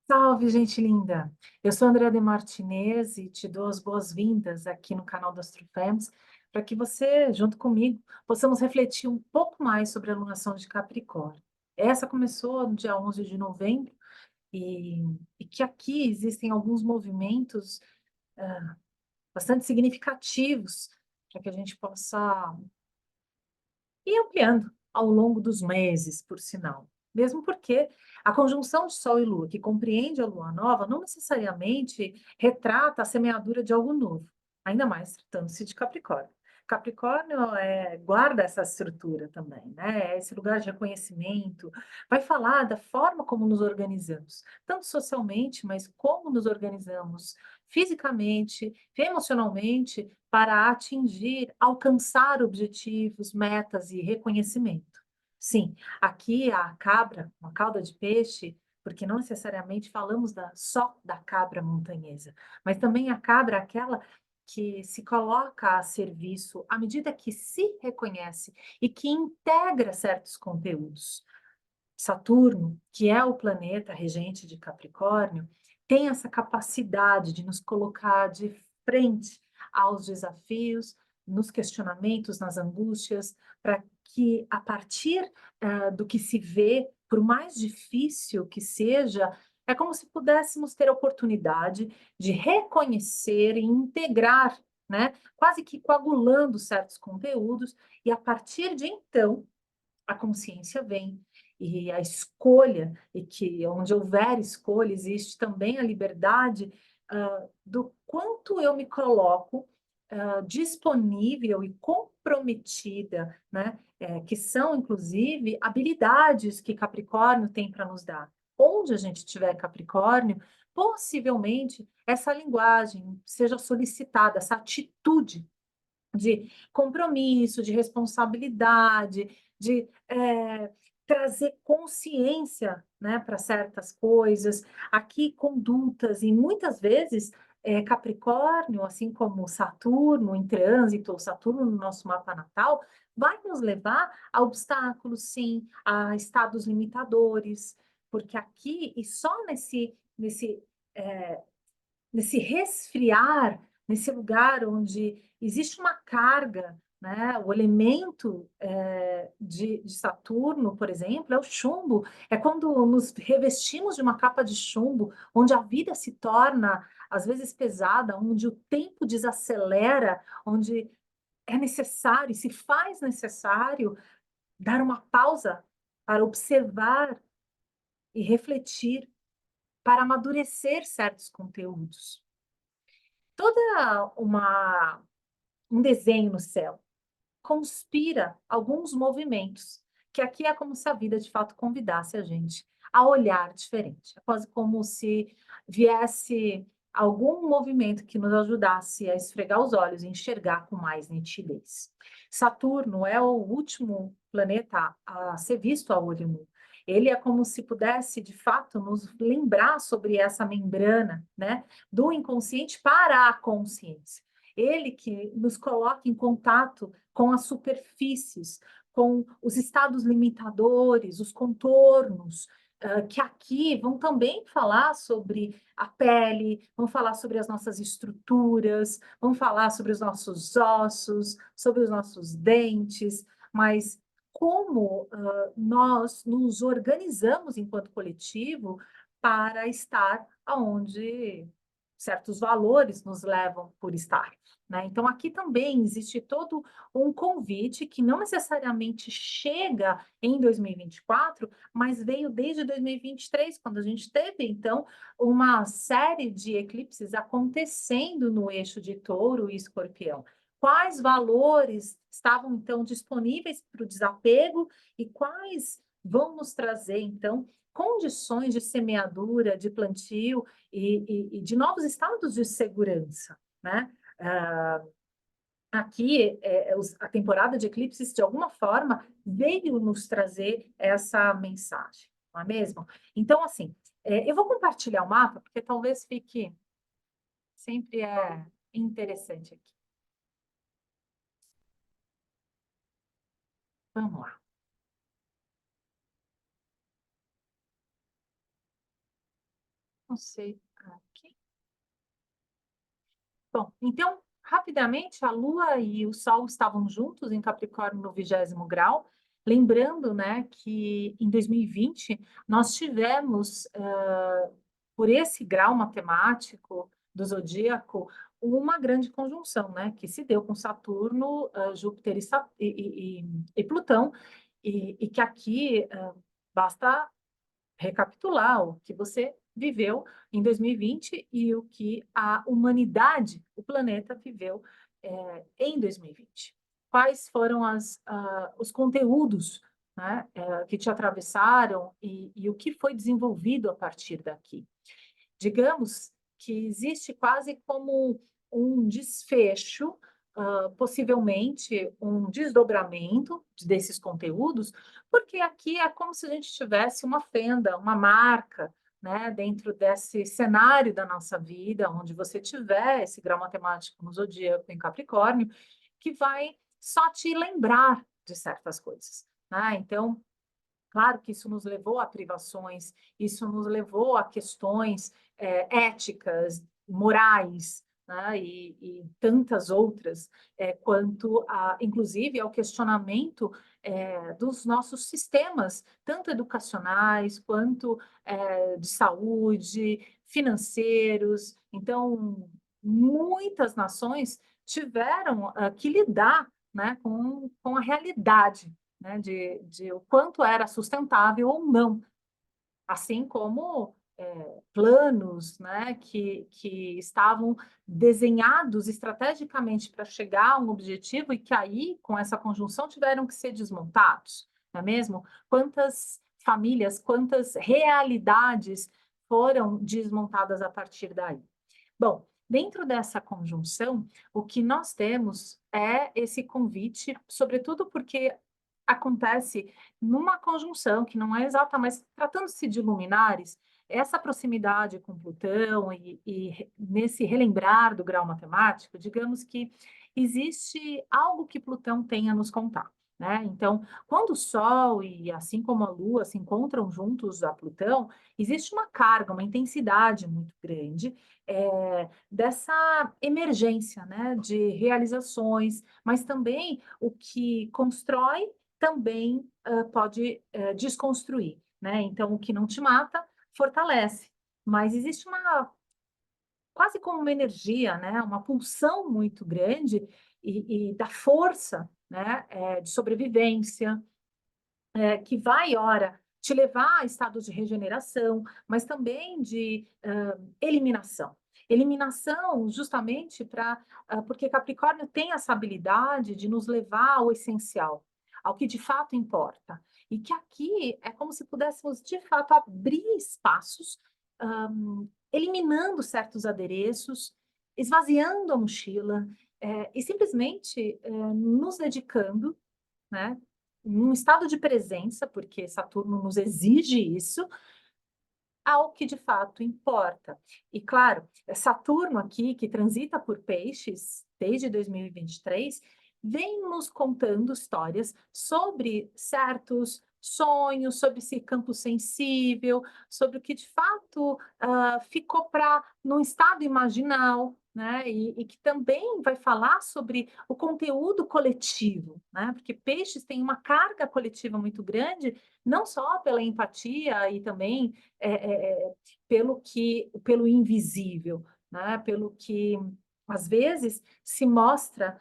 Salve, gente linda! Eu sou Andréa de Martinez e te dou as boas-vindas aqui no canal das Trufemos para que você, junto comigo, possamos refletir um pouco mais sobre a alunação de Capricórnio. Essa começou no dia 11 de novembro e, e que aqui existem alguns movimentos bastante significativos para que a gente possa ir ampliando ao longo dos meses, por sinal. Mesmo porque a conjunção de Sol e Lua, que compreende a Lua nova, não necessariamente retrata a semeadura de algo novo, ainda mais tratando-se de Capricórnio. Capricórnio guarda essa estrutura também, né? É esse lugar de reconhecimento, vai falar da forma como nos organizamos, tanto socialmente, mas como nos organizamos fisicamente, emocionalmente, para atingir, alcançar objetivos, metas e reconhecimento. Sim, aqui a cabra, uma cauda de peixe, porque não necessariamente falamos só da cabra montanhesa, mas também a cabra, aquela que se coloca a serviço à medida que se reconhece e que integra certos conteúdos. Saturno, que é o planeta regente de Capricórnio, tem essa capacidade de nos colocar de frente aos desafios, nos questionamentos, nas angústias, para que a partir do que se vê, por mais difícil que seja, é como se pudéssemos ter a oportunidade de reconhecer e integrar, né, quase que coagulando certos conteúdos, e a partir de então a consciência vem e a escolha, e que onde houver escolha, existe também a liberdade do quanto eu me coloco disponível e comprometida, né? Que são, inclusive, habilidades que Capricórnio tem para nos dar. Onde a gente tiver Capricórnio, possivelmente essa linguagem seja solicitada, essa atitude de compromisso, de responsabilidade, de trazer consciência, né, para certas coisas, aqui condutas, e muitas vezes Capricórnio, assim como Saturno em trânsito, ou Saturno no nosso mapa natal, vai nos levar a obstáculos, sim, a estados limitadores, porque aqui, e só nesse resfriar, nesse lugar onde existe uma carga, né? O elemento de Saturno, por exemplo, é o chumbo. É quando nos revestimos de uma capa de chumbo, onde a vida se torna, às vezes, pesada, onde o tempo desacelera, onde é necessário, e se faz necessário, dar uma pausa para observar e refletir, para amadurecer certos conteúdos. Toda um desenho no céu conspira alguns movimentos, que aqui é como se a vida de fato convidasse a gente a olhar diferente. É quase como se viesse algum movimento que nos ajudasse a esfregar os olhos e enxergar com mais nitidez. Saturno é o último planeta a ser visto a olho nu. Ele é como se pudesse, de fato, nos lembrar sobre essa membrana, né, do inconsciente para a consciência. Ele que nos coloca em contato com as superfícies, com os estados limitadores, os contornos, que aqui vão também falar sobre a pele, vão falar sobre as nossas estruturas, vão falar sobre os nossos ossos, sobre os nossos dentes, mas como nós nos organizamos enquanto coletivo para estar onde certos valores nos levam por estar, né? Então, aqui também existe todo um convite que não necessariamente chega em 2024, mas veio desde 2023, quando a gente teve, então, uma série de eclipses acontecendo no eixo de Touro e Escorpião. Quais valores estavam, então, disponíveis para o desapego e quais vão nos trazer, então, condições de semeadura, de plantio e de novos estados de segurança, né? Aqui, a temporada de eclipses, de alguma forma, veio nos trazer essa mensagem, não é mesmo? Então, assim, eu vou compartilhar o mapa, porque talvez fique sempre interessante aqui. Vamos lá. não sei aqui. Bom, então, rapidamente, a Lua e o Sol estavam juntos em Capricórnio no 20º grau, lembrando, né, que em 2020 nós tivemos, por esse grau matemático do zodíaco, uma grande conjunção, né, que se deu com Saturno, Júpiter e Plutão, e que aqui basta recapitular o que você viveu em 2020 e o que a humanidade, o planeta, viveu em 2020. Quais foram os conteúdos, né, que te atravessaram e o que foi desenvolvido a partir daqui? Digamos que existe quase como um desfecho, possivelmente um desdobramento desses conteúdos, porque aqui é como se a gente tivesse uma fenda, uma marca, né, dentro desse cenário da nossa vida, onde você tiver esse grau matemático no zodíaco em Capricórnio, que vai só te lembrar de certas coisas, né? Então, claro que isso nos levou a privações, isso nos levou a questões éticas, morais, né, e tantas outras, quanto a, inclusive, ao questionamento dos nossos sistemas, tanto educacionais quanto de saúde, financeiros. Então, muitas nações tiveram que lidar, né, com a realidade, né, de o quanto era sustentável ou não, assim como planos, né, que estavam desenhados estrategicamente para chegar a um objetivo e que aí, com essa conjunção, tiveram que ser desmontados, não é mesmo? Quantas famílias, quantas realidades foram desmontadas a partir daí? Bom, dentro dessa conjunção, o que nós temos é esse convite, sobretudo porque acontece numa conjunção que não é exata, mas tratando-se de luminares, essa proximidade com Plutão e nesse relembrar do grau matemático, digamos que existe algo que Plutão tem a nos contar, né? Então, quando o Sol e assim como a Lua se encontram juntos a Plutão, existe uma carga, uma intensidade muito grande dessa emergência, né, de realizações, mas também o que constrói também pode desconstruir, né? Então, o que não te mata, fortalece. Mas existe uma, quase como uma energia, né? Uma pulsão muito grande e da força, né? De sobrevivência, que vai, ora, te levar a estados de regeneração, mas também de eliminação. Eliminação justamente para porque Capricórnio tem essa habilidade de nos levar ao essencial, ao que de fato importa. E que aqui é como se pudéssemos de fato abrir espaços, eliminando certos adereços, esvaziando a mochila, e simplesmente nos dedicando, né, num estado de presença, porque Saturno nos exige isso, ao que de fato importa. E claro, Saturno aqui, que transita por peixes desde 2023, vem nos contando histórias sobre certos sonhos, sobre esse campo sensível, sobre o que de fato ficou para no estado imaginal, né? E que também vai falar sobre o conteúdo coletivo, né? Porque peixes têm uma carga coletiva muito grande, não só pela empatia e também pelo invisível, né? Pelo que às vezes se mostra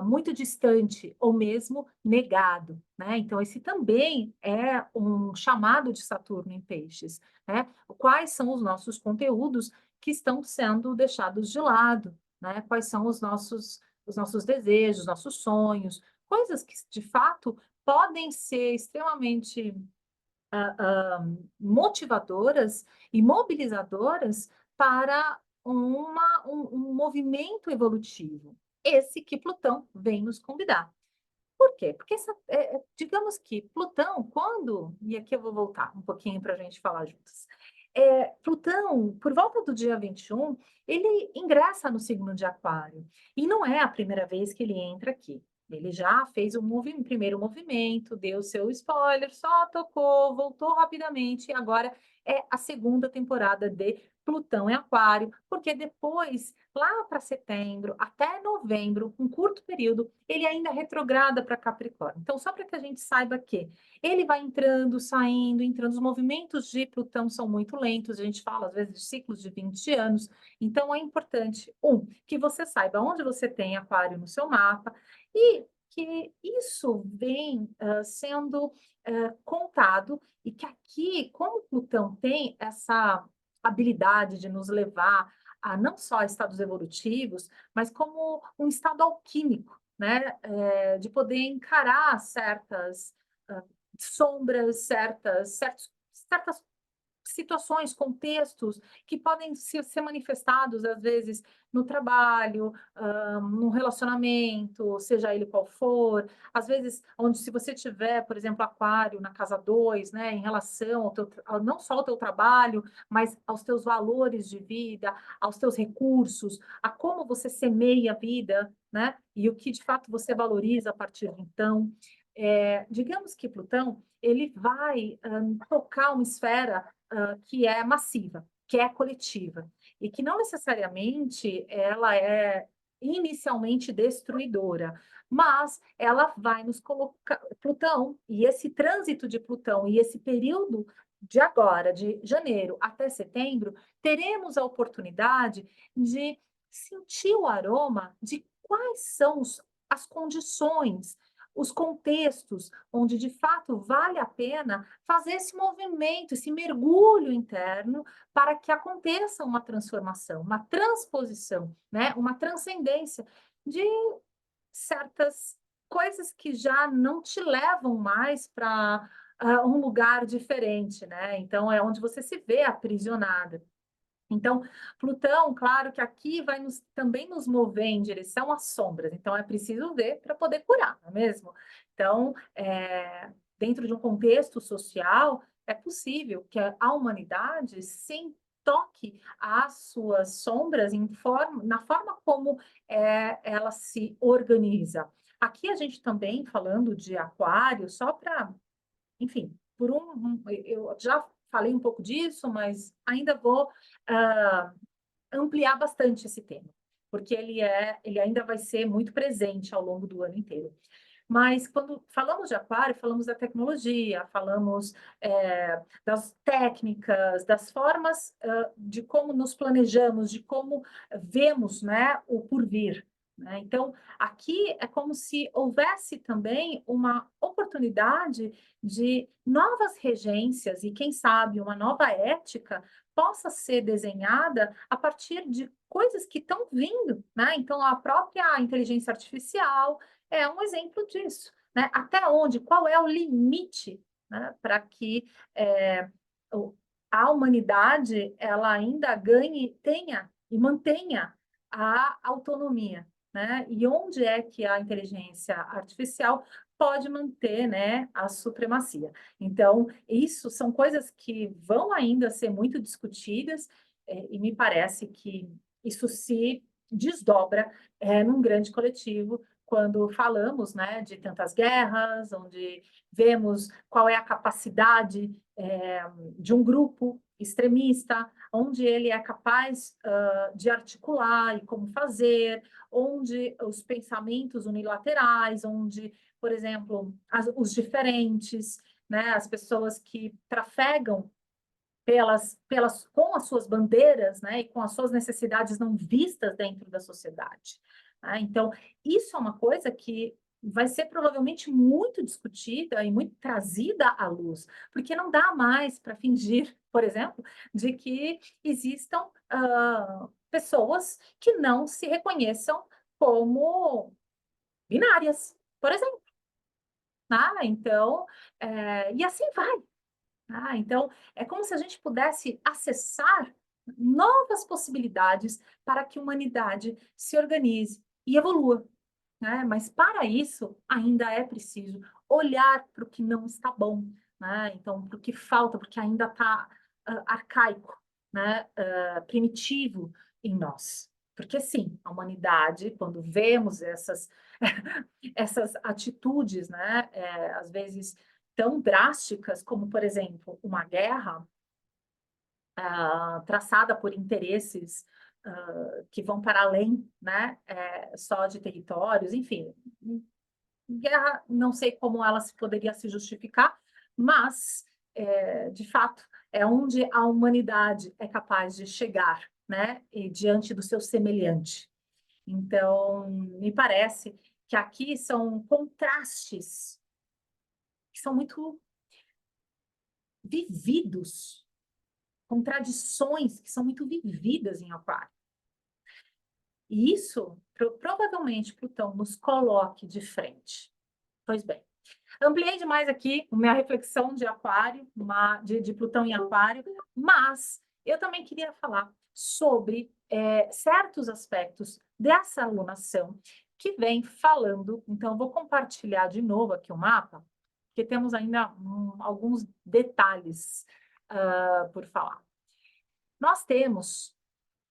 muito distante ou mesmo negado, né? Então esse também é um chamado de Saturno em Peixes, né? Quais são os nossos conteúdos que estão sendo deixados de lado, né? Quais são os nossos desejos, nossos sonhos, coisas que de fato podem ser extremamente motivadoras e mobilizadoras para um movimento evolutivo. Esse que Plutão vem nos convidar. Por quê? Porque, digamos que Plutão, quando, e aqui eu vou voltar um pouquinho para a gente falar juntos. Plutão, por volta do dia 21, ele ingressa no signo de Aquário. E não é a primeira vez que ele entra aqui. Ele já fez um primeiro movimento, deu seu spoiler, só tocou, voltou rapidamente, e agora é a segunda temporada de Plutão em Aquário, porque depois, lá para setembro até novembro, um curto período, ele ainda retrograda para Capricórnio. Então, só para que a gente saiba que ele vai entrando, saindo, entrando, os movimentos de Plutão são muito lentos, a gente fala às vezes de ciclos de 20 anos, então é importante, que você saiba onde você tem Aquário no seu mapa, e que isso vem sendo contado, e que aqui, como Plutão tem essa habilidade de nos levar a não só estados evolutivos, mas como um estado alquímico, né? De poder encarar certas uh, sombras, certas situações, contextos que podem ser manifestados, às vezes, no trabalho, no relacionamento, seja ele qual for, às vezes, onde se você tiver, por exemplo, aquário na casa 2, né, em relação não só ao teu trabalho, mas aos teus valores de vida, aos teus recursos, a como você semeia a vida, né, e o que de fato você valoriza a partir de então. Digamos que Plutão, ele vai tocar uma esfera que é massiva, que é coletiva, e que não necessariamente ela é inicialmente destruidora, mas ela vai nos colocar, Plutão, e esse trânsito de Plutão, e esse período de agora, de janeiro até setembro, teremos a oportunidade de sentir o aroma de quais são as condições, os contextos onde de fato vale a pena fazer esse movimento, esse mergulho interno para que aconteça uma transformação, uma transposição, né? Uma transcendência de certas coisas que já não te levam mais para um lugar diferente, né? Então é onde você se vê aprisionada. Então, Plutão, claro que aqui vai também nos mover em direção às sombras, então é preciso ver para poder curar, não é mesmo? Então, dentro de um contexto social, é possível que a humanidade sim toque as suas sombras na forma como ela se organiza. Aqui a gente também, falando de aquário, só para, enfim, eu já falei um pouco disso, mas ainda vou uh, ampliar bastante esse tema, porque ele ainda vai ser muito presente ao longo do ano inteiro. Mas quando falamos de aquário, falamos da tecnologia, falamos das técnicas, das formas de como nos planejamos, de como vemos, né, o porvir. Né? Então, aqui é como se houvesse também uma oportunidade de novas regências e, quem sabe, uma nova ética possa ser desenhada a partir de coisas que estão vindo, né? Então, a própria inteligência artificial é um exemplo disso, né? Até onde, qual é o limite, né, para que a humanidade ela ainda ganhe, tenha e mantenha a autonomia, né? E onde é que a inteligência artificial pode manter, né, a supremacia. Então, isso são coisas que vão ainda ser muito discutidas, e me parece que isso se desdobra num grande coletivo quando falamos, né, de tantas guerras, onde vemos qual é a capacidade de um grupo extremista, onde ele é capaz de articular e como fazer, onde os pensamentos unilaterais, onde, por exemplo, os diferentes, né, as pessoas que trafegam com as suas bandeiras, né, e com as suas necessidades não vistas dentro da sociedade. Né? Então, isso é uma coisa que vai ser provavelmente muito discutida e muito trazida à luz, porque não dá mais para fingir, por exemplo, de que existam pessoas que não se reconheçam como binárias, por exemplo. Ah, então, e assim vai. Então, é como se a gente pudesse acessar novas possibilidades para que a humanidade se organize e evolua, né? Mas para isso, ainda é preciso olhar para o que não está bom, né? Então, para o que falta, porque ainda está arcaico, né? Primitivo em nós. Porque, sim, a humanidade, quando vemos essas, essas atitudes, né, às vezes tão drásticas, como, por exemplo, uma guerra, traçada por interesses que vão para além, né, só de territórios, enfim, guerra, não sei como ela se poderia se justificar, mas, de fato, é onde a humanidade é capaz de chegar, né, e diante do seu semelhante. Então, me parece que aqui são contrastes que são muito vividos, contradições que são muito vividas em Aquário. E isso, provavelmente, Plutão nos coloque de frente. Pois bem, ampliei demais aqui a minha reflexão de Aquário, de Plutão em Aquário, mas eu também queria falar sobre certos aspectos dessa alunação que vem falando. Então, eu vou compartilhar de novo aqui o mapa, porque temos ainda alguns detalhes por falar. Nós temos,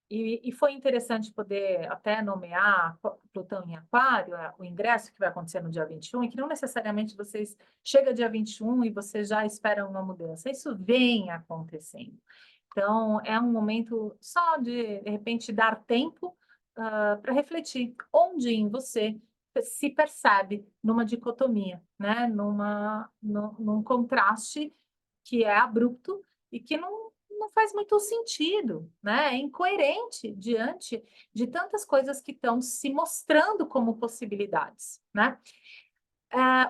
e foi interessante poder até nomear Plutão em Aquário, o ingresso que vai acontecer no dia 21, e que não necessariamente vocês chega dia 21 e vocês já esperam uma mudança. Isso vem acontecendo. Então, é um momento só de repente, dar tempo para refletir onde em você se percebe numa dicotomia, né? Num contraste que é abrupto e que não faz muito sentido, né? É incoerente diante de tantas coisas que estão se mostrando como possibilidades, né?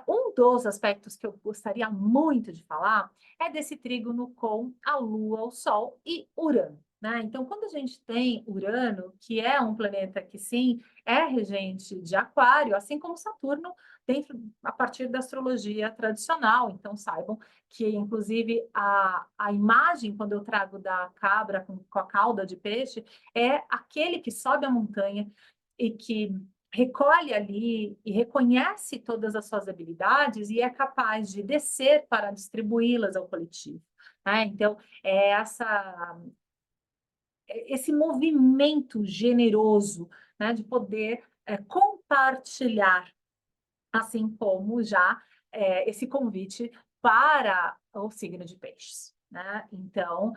Um dos aspectos que eu gostaria muito de falar é desse trígono com a Lua, o Sol e Urano, né? Então, quando a gente tem Urano, que é um planeta que, sim, é regente de Aquário, assim como Saturno, dentro, a partir da astrologia tradicional. Então, saibam que, inclusive, a imagem, quando eu trago da cabra com a cauda de peixe, é aquele que sobe a montanha e que recolhe ali e reconhece todas as suas habilidades e é capaz de descer para distribuí-las ao coletivo, né? Então, é esse movimento generoso, né, de poder compartilhar, assim como já esse convite para o signo de peixes, né? Então,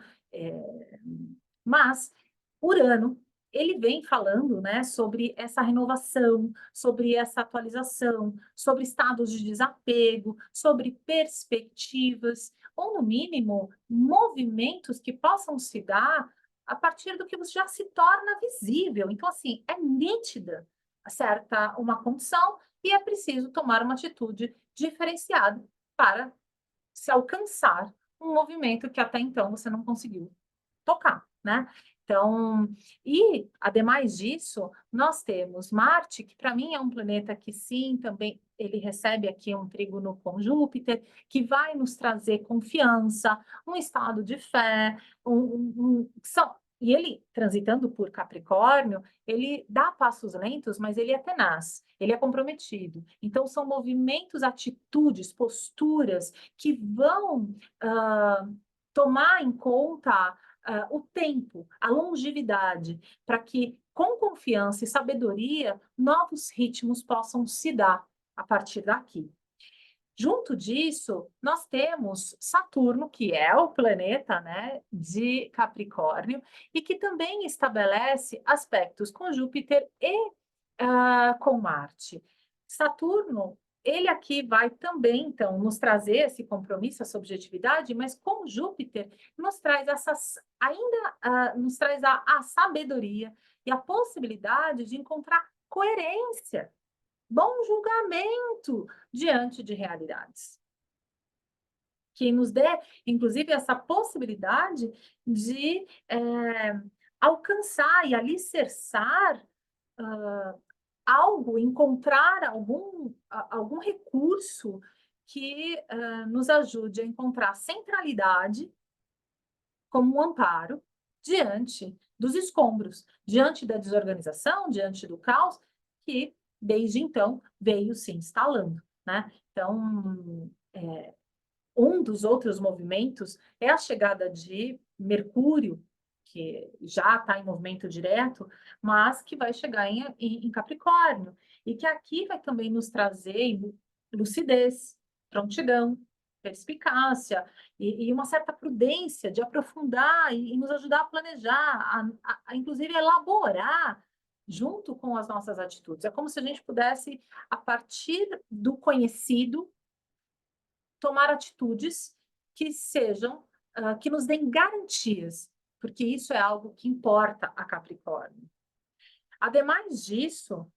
mas Urano, ele vem falando, né, sobre essa renovação, sobre essa atualização, sobre estados de desapego, sobre perspectivas, ou no mínimo, movimentos que possam se dar a partir do que já se torna visível. Então, assim, é nítida certa uma condição e é preciso tomar uma atitude diferenciada para se alcançar um movimento que até então você não conseguiu tocar, né? Então, e ademais disso, nós temos Marte, que para mim é um planeta que sim, também ele recebe aqui um trígono com Júpiter, que vai nos trazer confiança, um estado de fé, e ele transitando por Capricórnio, ele dá passos lentos, mas ele é tenaz, ele é comprometido. Então, são movimentos, atitudes, posturas que vão tomar em conta o tempo, a longevidade, para que, com confiança e sabedoria, novos ritmos possam se dar a partir daqui. Junto disso, nós temos Saturno, que é o planeta, né, de Capricórnio, e que também estabelece aspectos com Júpiter e com Marte. Saturno, ele aqui vai também, então, nos trazer esse compromisso, essa objetividade, mas com Júpiter nos traz nos traz a sabedoria e a possibilidade de encontrar coerência, bom julgamento diante de realidades. Que nos dê, inclusive, essa possibilidade de alcançar e alicerçar algo, encontrar algum recurso que nos ajude a encontrar centralidade como um amparo diante dos escombros, diante da desorganização, diante do caos, que desde então veio se instalando, né? Então, um dos outros movimentos é a chegada de Mercúrio, que já está em movimento direto, mas que vai chegar em Capricórnio, e que aqui vai também nos trazer lucidez, prontidão, perspicácia e uma certa prudência de aprofundar e nos ajudar a planejar, inclusive elaborar junto com as nossas atitudes. É como se a gente pudesse, a partir do conhecido, tomar atitudes que sejam, que nos deem garantias, porque isso é algo que importa a Capricórnio. Ademais disso,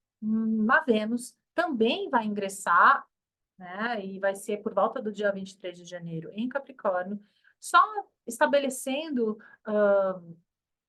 a Vênus também vai ingressar, né, e vai ser por volta do dia 23 de janeiro em Capricórnio, só estabelecendo,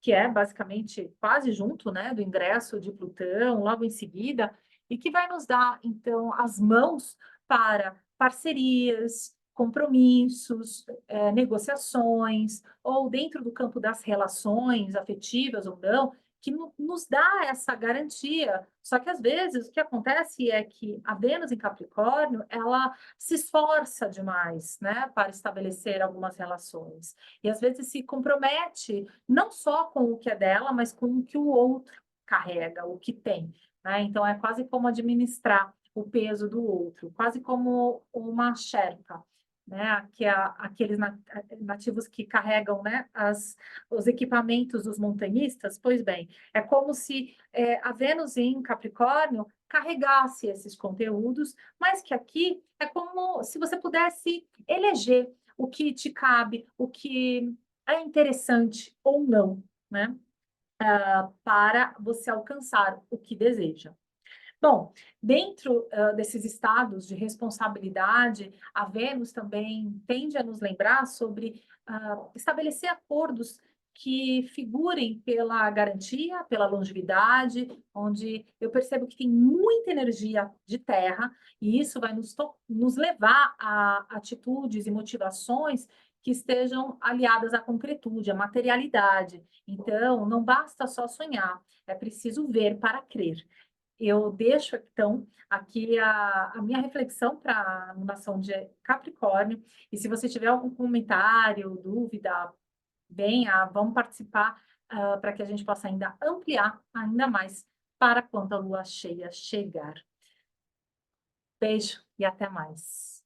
que é basicamente quase junto, né, do ingresso de Plutão, logo em seguida, e que vai nos dar, então, as mãos para parcerias, compromissos, negociações, ou dentro do campo das relações afetivas ou não, que nos dá essa garantia. Só que às vezes o que acontece é que a Vênus em Capricórnio, ela se esforça demais, né, para estabelecer algumas relações. E às vezes se compromete não só com o que é dela, mas com o que o outro carrega, o que tem, né? Então é quase como administrar o peso do outro, quase como uma Sherpa, né? Que é aqueles nativos que carregam, né, os equipamentos dos montanhistas. Pois bem, é como se a Vênus em Capricórnio carregasse esses conteúdos, mas que aqui é como se você pudesse eleger o que te cabe, o que é interessante ou não, né? Para você alcançar o que deseja. Bom, dentro desses estados de responsabilidade, a Vênus também tende a nos lembrar sobre estabelecer acordos que figurem pela garantia, pela longevidade, onde eu percebo que tem muita energia de terra, e isso vai nos levar a atitudes e motivações que estejam aliadas à concretude, à materialidade. Então, não basta só sonhar, é preciso ver para crer. Eu deixo, então, aqui a minha reflexão para a animação de Capricórnio. E se você tiver algum comentário, dúvida, venha, vamos participar, para que a gente possa ainda ampliar ainda mais para quando a lua cheia chegar. Beijo e até mais.